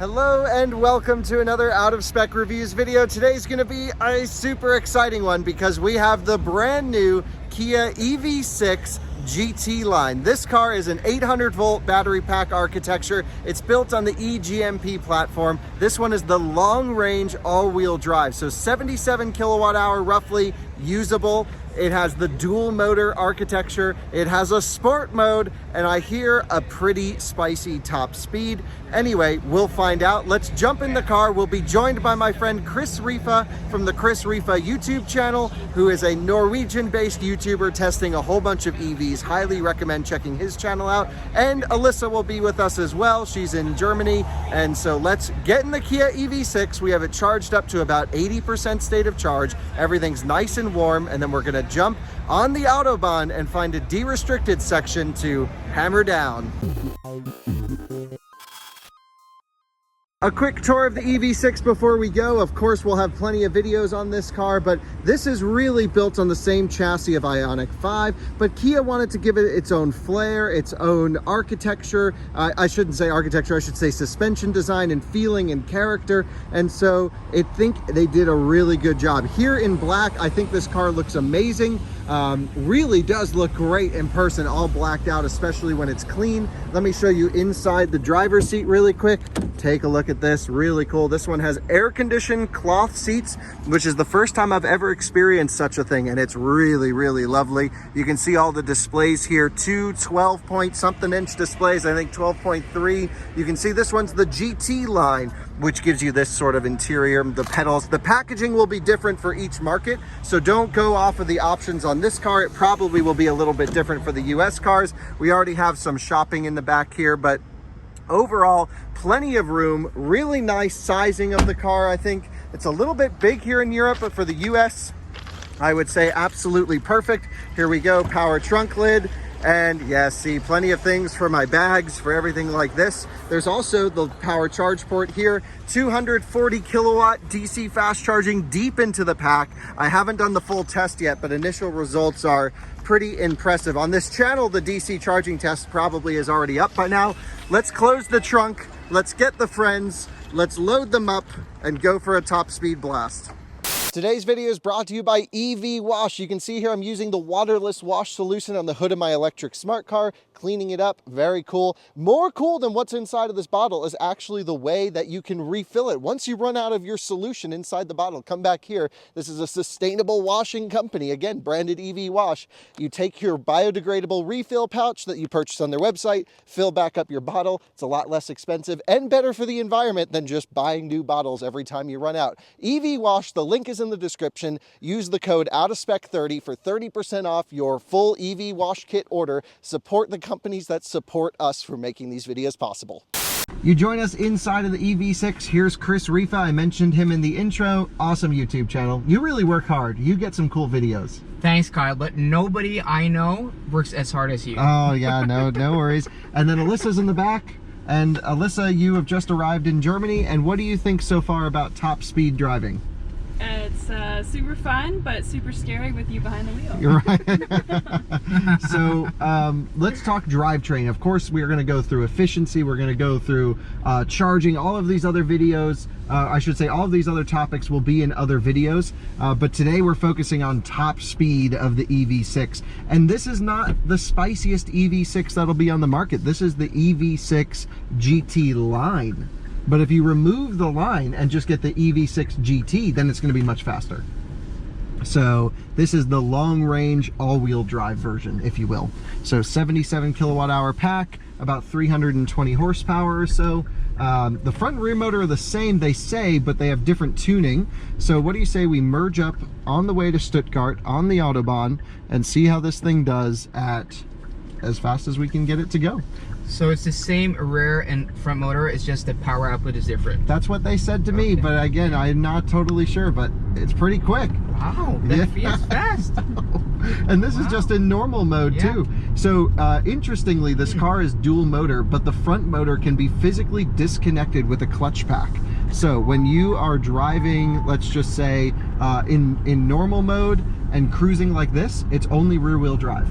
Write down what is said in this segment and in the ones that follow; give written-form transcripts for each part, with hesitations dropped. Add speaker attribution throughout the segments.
Speaker 1: Hello and welcome to another Out of Spec Reviews video. Today's going to be a super exciting one because we have the brand new Kia EV6 GT line. This car is an 800 volt battery pack architecture. It's built on the eGMP platform. This one is the long range all-wheel drive, so 77 kilowatt hour roughly usable. It has the dual motor architecture. It has a sport mode, and I hear a pretty spicy top speed. Anyway, we'll find out. Let's jump in the car. We'll be joined by my friend Kris from the Kris YouTube channel, who is a Norwegian-based YouTuber testing a whole bunch of EVs. Highly recommend checking his channel out. And Alyssa will be with us as well. She's in Germany. And so let's get in the Kia EV6. We have it charged up to about 80% state of charge. Everything's nice and warm, and then we're gonna jump on the Autobahn and find a de-restricted section to hammer down. A quick tour of the EV6 before we go. Of course, we'll have plenty of videos on this car, but this is really built on the same chassis of Ioniq 5, but Kia wanted to give it its own flair, its own architecture. I shouldn't say architecture, I should say suspension design and feeling and character. And so I think they did a really good job. Here in black, I think this car looks amazing. Really does look great in person, all blacked out, especially when it's clean. Let me show you inside the driver's seat really quick. Take a look at this, really cool. This one has air-conditioned cloth seats, which is the first time I've ever experienced such a thing, and it's really, really lovely. You can see all the displays here, two 12-point-something inch displays, I think 12.3. You can see this one's the GT line, which gives you this sort of interior, the pedals. The packaging will be different for each market, so don't go off of the options on this car. It probably will be a little bit different for the US cars. We already have some shopping in the back here, but overall, plenty of room, really nice sizing of the car. I think it's a little bit big here in Europe, but for the US, I would say absolutely perfect. Here we go, power trunk lid. And yeah, see, plenty of things for my bags, for everything like this. There's also the power charge port here, 240 kilowatt DC fast charging deep into the pack. I haven't done the full test yet, but initial results are pretty impressive. On this channel, the DC charging test probably is already up by now. Let's close the trunk, let's get the friends, let's load them up and go for a top speed blast. Today's video is brought to you by EV Wash. You can see here I'm using the waterless wash solution on the hood of my electric smart car, cleaning it up. Very cool. More cool than what's inside of this bottle is actually the way that you can refill it. Once you run out of your solution inside the bottle, come back here. This is a sustainable washing company, again, branded EV Wash. You take your biodegradable refill pouch that you purchase on their website, fill back up your bottle. It's a lot less expensive and better for the environment than just buying new bottles every time you run out. EV Wash, the link is in the description. Use the code OUTOFSPEC30 for 30% off your full EV Wash kit order. Support the companies that support us for making these videos possible. You join us inside of the EV6. Here's Kris. I mentioned him in the intro. Awesome YouTube channel. You really work hard. You get some cool videos.
Speaker 2: Thanks, Kyle, but nobody I know works as hard as you.
Speaker 1: Oh yeah, no worries. And then Alyssa's in the back. And Alyssa, you have just arrived in Germany, and what do you think so far about top speed driving?
Speaker 3: It's super fun, but super scary with you behind the wheel.
Speaker 1: You're right. So let's talk drivetrain. Of course, we're going to go through efficiency. We're going to go through charging. All of these other videos, I should say all of these other topics will be in other videos. But today we're focusing on top speed of the EV6. And this is not the spiciest EV6 that'll be on the market. This is the EV6 GT line. But if you remove the line and just get the EV6 GT, then it's going to be much faster. So this is the long range all-wheel drive version, if you will. So 77 kilowatt hour pack, about 320 horsepower or so. The front and rear motor are the same, they say, but they have different tuning. So what do you say we merge up on the way to Stuttgart on the Autobahn and see how this thing does at as fast as we can get it to go?
Speaker 2: So it's the same rear and front motor, it's just the power output is different.
Speaker 1: That's what they said to me, but again, I'm not totally sure, but it's pretty quick.
Speaker 2: Wow, that feels fast.
Speaker 1: And this is just in normal mode too. So interestingly, this car is dual motor, but the front motor can be physically disconnected with a clutch pack. So when you are driving, let's just say in normal mode and cruising like this, it's only rear wheel drive.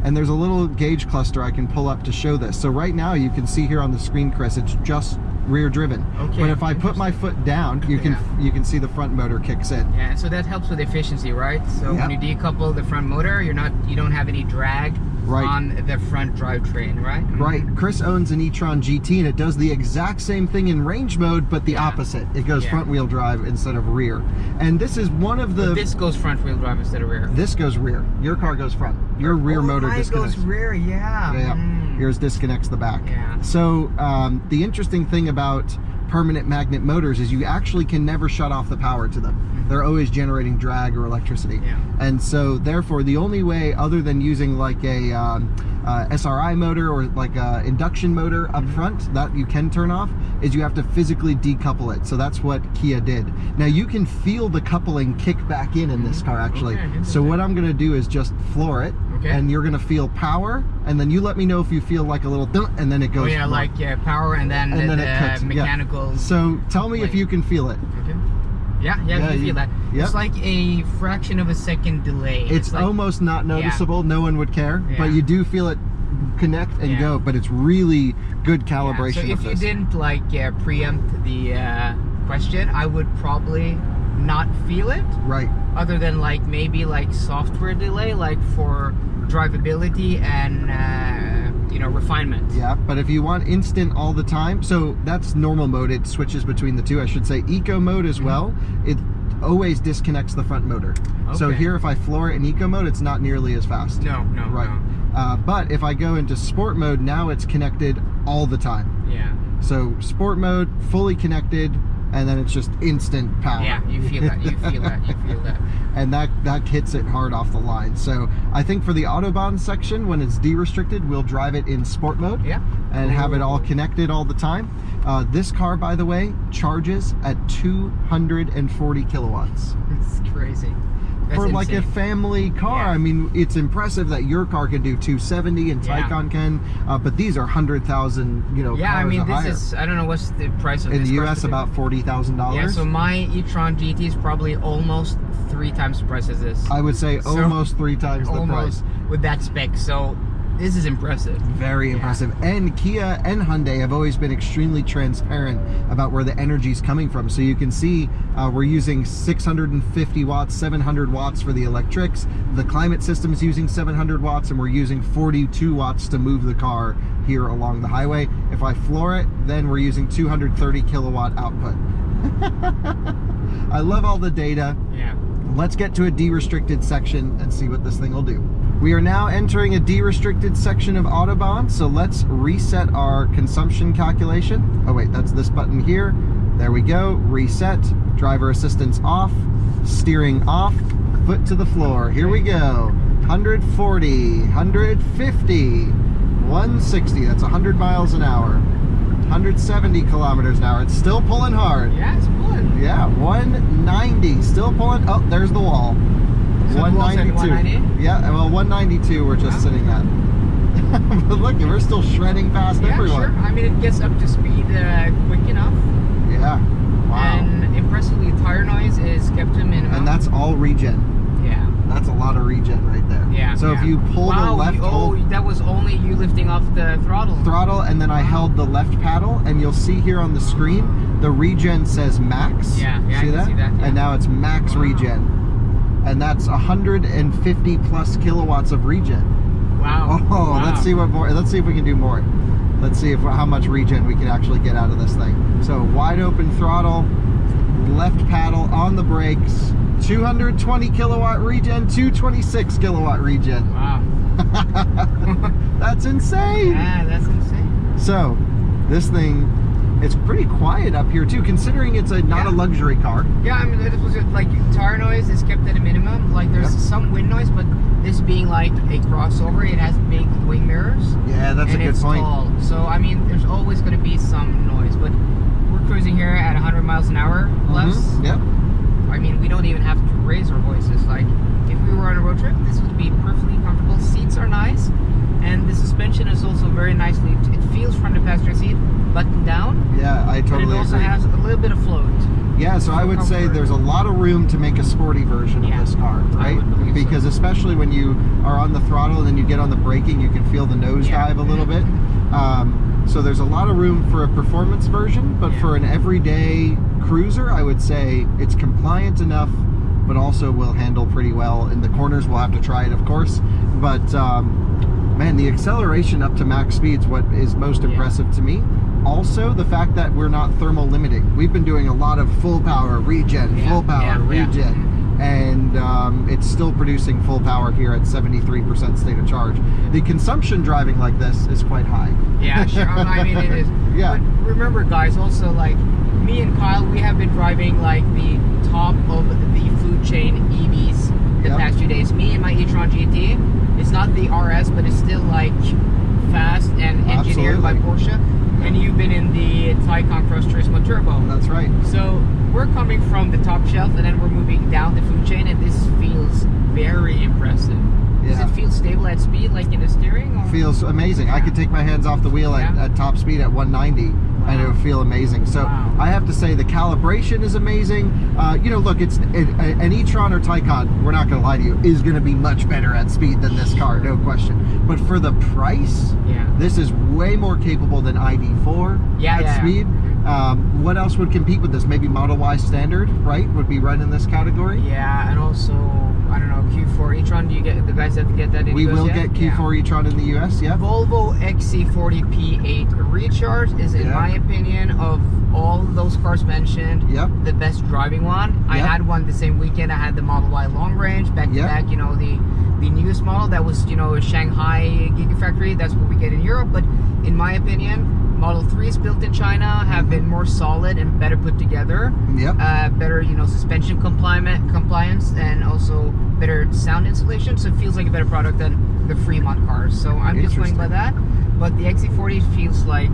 Speaker 1: And there's a little gauge cluster I can pull up to show this. So right now you can see here on the screen, Kris, it's just rear driven.
Speaker 2: Okay,
Speaker 1: But if I put my foot down, you can see the front motor kicks in.
Speaker 2: Yeah, so that helps with efficiency, right? So when you decouple the front motor, you don't have any drag on the front drivetrain, right?
Speaker 1: Right. Kris owns an e-tron GT, and it does the exact same thing in range mode, but the opposite. It goes front wheel drive instead of rear. And this is one of the...
Speaker 2: But this goes front wheel drive instead of rear.
Speaker 1: This goes rear. Your car goes front. Your rear motor disconnects.
Speaker 2: Goes rear,
Speaker 1: Yours disconnects the back.
Speaker 2: Yeah.
Speaker 1: So the interesting thing about permanent magnet motors is you actually can never shut off the power to them. They're always generating drag or electricity. And so therefore the only way, other than using like a SRI motor or like a induction motor up front that you can turn off, is you have to physically decouple it. So that's what Kia did. Now you can feel the coupling kick back in this car actually. So what I'm gonna do is just floor it, and you're gonna feel power, and then you let me know if you feel like a little dunk, and then it goes.
Speaker 2: Power, and then it mechanical.
Speaker 1: So tell me if you can feel it.
Speaker 2: Yeah, you feel that. It's like a fraction of a second delay.
Speaker 1: It's like, almost not noticeable. No one would care, but you do feel it connect and go. But it's really good calibration.
Speaker 2: So if you didn't preempt the question, I would probably not feel it.
Speaker 1: Right.
Speaker 2: Other than maybe software delay, for drivability and refinement.
Speaker 1: Yeah, but if you want instant all the time, so that's normal mode. It switches between the two. I should say eco mode as well. It always disconnects the front motor. So here, if I floor it in eco mode, it's not nearly as fast.
Speaker 2: No.
Speaker 1: But if I go into sport mode, now it's connected all the time.
Speaker 2: Yeah.
Speaker 1: So sport mode, fully connected, and then it's just instant power.
Speaker 2: Yeah, you feel that. You feel that.
Speaker 1: And that hits it hard off the line. So I think for the Autobahn section, when it's de-restricted, we'll drive it in sport mode. Yeah. And have it all connected all the time. This car, by the way, charges at 240 kilowatts.
Speaker 2: It's crazy. That's
Speaker 1: for
Speaker 2: insane.
Speaker 1: A family car. I mean, it's impressive that your car can do 270 and Taycan can, but these are 100,000, cars.
Speaker 2: I mean, this is, I don't know what's the price of
Speaker 1: in
Speaker 2: this
Speaker 1: the US, about $40,000.
Speaker 2: Yeah, so my e-tron GT is probably almost 3 times the price as this.
Speaker 1: I would say almost 3 times the price
Speaker 2: with that spec. So this is impressive.
Speaker 1: Very impressive. And Kia and Hyundai have always been extremely transparent about where the energy is coming from. So you can see we're using 650 watts, 700 watts for the electrics. The climate system is using 700 watts, and we're using 42 watts to move the car here along the highway. If I floor it, then we're using 230 kilowatt output. I love all the data.
Speaker 2: Yeah.
Speaker 1: Let's get to a de-restricted section and see what this thing will do. We are now entering a de-restricted section of Autobahn, so let's reset our consumption calculation. Oh wait, that's this button here. There we go, reset, driver assistance off, steering off, foot to the floor. Here we go, 140, 150, 160, that's 100 miles an hour. 170 kilometers an hour. It's still pulling hard.
Speaker 2: Yeah, it's pulling.
Speaker 1: Yeah, 190, still pulling. Oh, there's the wall.
Speaker 2: So
Speaker 1: 192. Yeah, well, 192 we're just sitting at. But look, we're still shredding past everyone.
Speaker 2: Sure. I mean, it gets up to speed quick enough.
Speaker 1: Yeah. Wow.
Speaker 2: And impressively, tire noise is kept to a minimum.
Speaker 1: And that's all regen.
Speaker 2: Yeah.
Speaker 1: That's a lot of regen right there.
Speaker 2: Yeah.
Speaker 1: So if you pull the left hold,
Speaker 2: that was only you lifting off the throttle.
Speaker 1: And then I held the left paddle, and you'll see here on the screen, the regen says max.
Speaker 2: Yeah,
Speaker 1: see that?
Speaker 2: I see that. Yeah.
Speaker 1: And now it's max regen. And that's 150 plus kilowatts of regen.
Speaker 2: Wow.
Speaker 1: Oh, wow. Let's see what more. Let's see if we can do more. Let's see how much regen we can actually get out of this thing. So wide open throttle, left paddle on the brakes, 220 kilowatt regen, 226 kilowatt regen.
Speaker 2: Wow.
Speaker 1: That's insane.
Speaker 2: Yeah, that's insane.
Speaker 1: So this thing, it's pretty quiet up here too, considering it's not a luxury car.
Speaker 2: Yeah, I mean, it was like tire noise is kept at a minimum. Like there's some wind noise, but this being like a crossover, it has big wing mirrors.
Speaker 1: Yeah, that's a good point.
Speaker 2: Tall. So I mean, there's always going to be some noise, but we're cruising here at 100 miles an hour plus.
Speaker 1: Yep.
Speaker 2: I mean, we don't even have to raise our voices. Like if we were on a road trip, this would be perfectly comfortable. Seats are nice, and the suspension is also very nicely. It feels from the passenger seat buttoned down.
Speaker 1: Yeah, I totally agree.
Speaker 2: And it also has a little bit of float.
Speaker 1: Yeah, so I would say there's a lot of room to make a sporty version of this car, right? Because especially when you are on the throttle and then you get on the braking, you can feel the nosedive a little bit. So there's a lot of room for a performance version, but for an everyday cruiser, I would say it's compliant enough, but also will handle pretty well. In the corners, we'll have to try it, of course. But man, the acceleration up to max speed is what is most impressive to me. Also, the fact that we're not thermal limiting. We've been doing a lot of full power regen, regen. And it's still producing full power here at 73% state of charge. The consumption driving like this is quite high.
Speaker 2: Yeah, sure. I mean, it is.
Speaker 1: Yeah.
Speaker 2: But remember, guys, also, like, me and Kyle, we have been driving, like, the top of the food chain EVs the past few days. Me and my e-tron GT, it's not the RS, but it's still, like, fast and engineered by Porsche. And you've been in the Taycan Cross Turismo Turbo.
Speaker 1: That's right.
Speaker 2: So we're coming from the top shelf, and then we're moving down the food chain, and this feels very impressive. Does it feel stable at speed, like in the steering? Or? Feels
Speaker 1: amazing. I could take my hands off the wheel at top speed at 190, and it would feel amazing. So I have to say the calibration is amazing. You know, look, it's an e-tron or Taycan, we're not going to lie to you, is going to be much better at speed than this car, no question. But for the price, this is way more capable than ID4 at speed. What else would compete with this? Maybe Model Y Standard, right? Would be right in this category.
Speaker 2: Yeah, and also, I don't know, Q4 e-tron, do you get, the guys have to get that in?
Speaker 1: We will get Q4 e-tron in the US,
Speaker 2: Volvo XC40 P8 Recharge is, in my opinion, of all those cars mentioned, the best driving one. I had one the same weekend. I had the Model Y Long Range, back to back, you know, the newest model. That was, you know, a Shanghai Gigafactory. That's what we get in Europe. But in my opinion, Model 3s built in China have been more solid and better put together. Better, you know, suspension compliance, and also better sound insulation. So it feels like a better product than the Fremont cars. So I'm just going by that. But the XC40 feels like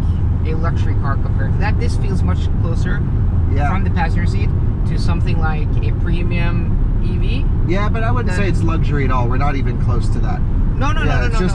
Speaker 2: a luxury car compared to that. This feels much closer from the passenger seat to something like a premium EV.
Speaker 1: Yeah, but I wouldn't say it's luxury at all. We're not even close to that.
Speaker 2: No,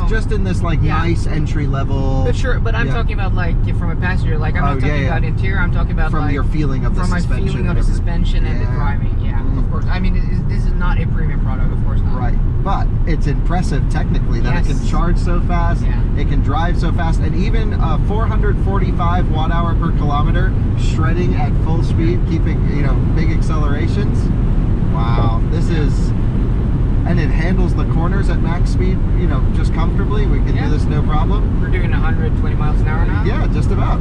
Speaker 1: just in this like nice entry level.
Speaker 2: But sure, but I'm talking about like from a passenger. Like I'm not talking about interior. I'm talking about
Speaker 1: from
Speaker 2: like
Speaker 1: your feeling of the suspension.
Speaker 2: From my feeling of the suspension and the driving. Yeah, of course. I mean, this is not a premium product, of course not.
Speaker 1: Right, but it's impressive technically that it can charge so fast. It can drive so fast, and even 445 watt-hour per kilometer, shredding at full speed, keeping big accelerations. Wow, this is. And it handles the corners at max speed, just comfortably. We can do this no problem.
Speaker 2: We're doing 120 miles an hour now?
Speaker 1: Yeah, just about.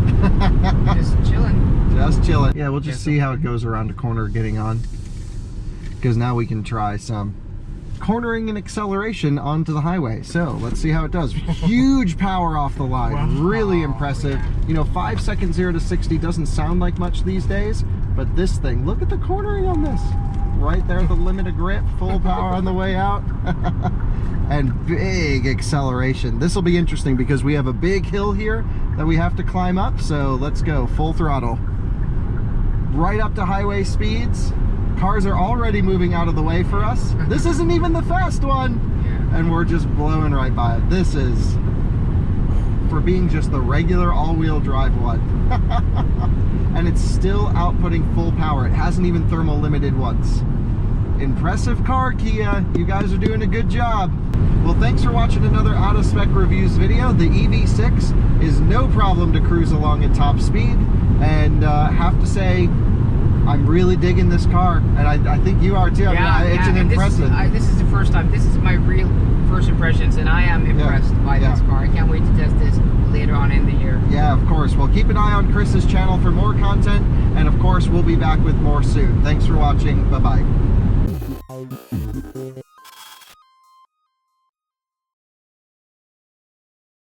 Speaker 2: Just chilling.
Speaker 1: Just chilling. Yeah, we'll just see how it goes around a corner getting on. Because now we can try some cornering and acceleration onto the highway. So, let's see how it does. Huge power off the line. Really impressive. 5 seconds 0 to 60 doesn't sound like much these days. But this thing, look at the cornering on this. Right there, the limit of grip, full power on the way out, and big acceleration. This will be interesting because we have a big hill here that we have to climb up, so let's go full throttle. Right up to highway speeds. Cars are already moving out of the way for us. This isn't even the fast one, and we're just blowing right by it. This is, for being just the regular all-wheel drive one. And it's still outputting full power. It hasn't even thermal limited once. Impressive car, Kia. You guys are doing a good job. Well, thanks for watching another Out of Spec Reviews video. The EV6 is no problem to cruise along at top speed. And have to say, I'm really digging this car. And I think you are too. It's an impressive.
Speaker 2: This is the first time. This is my real first impressions, and I am impressed by this car. I can't wait to test this later on in the year.
Speaker 1: Yeah, of course. Well, keep an eye on Kris's channel for more content, and of course, we'll be back with more soon. Thanks for watching. Bye-bye.